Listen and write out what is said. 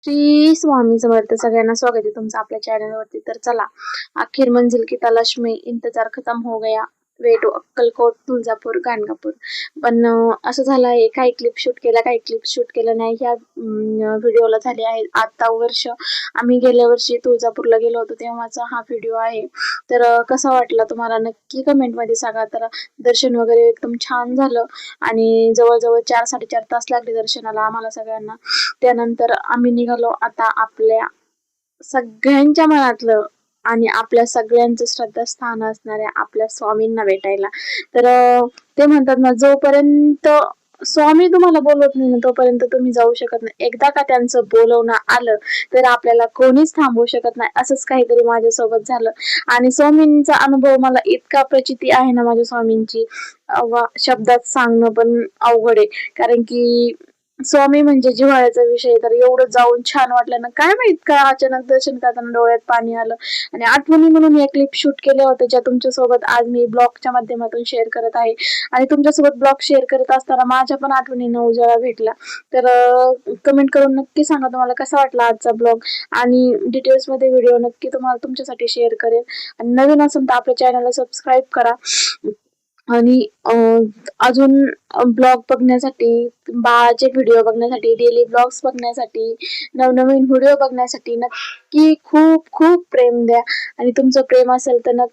श्री स्वामी समर्थ. सगळ्यांना स्वागत आहे तुमचं आपल्या चॅनलवरती. तर चला, आखिर मंजिल की तलाश में इंतजार खत्म हो गया, वे टू अक्कलकोट, तुळजापूर, गाणगापूर. पण असं झालं आहे, काही क्लिप शूट केल्या, काही क्लिप शूट केलं नाही. ह्या व्हिडिओला झाले आहे आता वर्ष. आम्ही गेल्या वर्षी तुळजापूरला गेलो होतो तेव्हाचा हा व्हिडिओ आहे. तर कसा वाटला तुम्हाला नक्की कमेंटमध्ये सांगा. तर दर्शन वगैरे एकदम छान झालं आणि जवळजवळ 4-4.5 तास लागले दर्शनाला आम्हाला सगळ्यांना. त्यानंतर आम्ही निघालो आता आपल्या सगळ्यांच्या मनातलं आणि आपल्या सगळ्यांचं श्रद्धास्थान असणाऱ्या आपल्या स्वामींना भेटायला. तर ते म्हणतात ना, जोपर्यंत स्वामी तुम्हाला बोलवत नाही ना तोपर्यंत तुम्ही जाऊ शकत नाही. एकदा का त्यांचं बोलवणं आलं तर आपल्याला कोणीच थांबवू शकत नाही. असंच काहीतरी माझ्यासोबत झालं आणि स्वामींचा अनुभव मला इतका प्रचिती आहे ना माझ्या स्वामींची, शब्दात सांगणं पण अवघड आहे. कारण की स्वामी म्हणजे जिव्हाळ्याचा विषय. तर एवढं जाऊन छान वाटलं ना, काय माहित काय अचानक दर्शन करताना डोळ्यात पाणी आलं आणि आठवणी म्हणून या क्लिप शूट केल्या होत्या, ज्या तुमच्यासोबत आज मी ब्लॉगच्या माध्यमातून शेअर करत आहे. आणि तुमच्यासोबत ब्लॉग शेअर करत असताना माझ्या पण आठवणींना उजाळा भेटला. तर कमेंट करून नक्की सांगा तुम्हाला कसा वाटला आजचा ब्लॉग आणि डिटेल्स मध्ये व्हिडिओ नक्की तुम्हाला तुमच्यासाठी शेअर करेल. आणि नवीन असेल तर आपल्या चॅनलला सबस्क्राईब करा आणि अजून ब्लॉग बघण्यासाठी, बाळाचे व्हिडिओ बघण्यासाठी, डेली ब्लॉग्स बघण्यासाठी, नवनवीन व्हिडिओ बघण्यासाठी नक्की खूप खूप प्रेम द्या. आणि तुमचं प्रेम असेल तर नक्की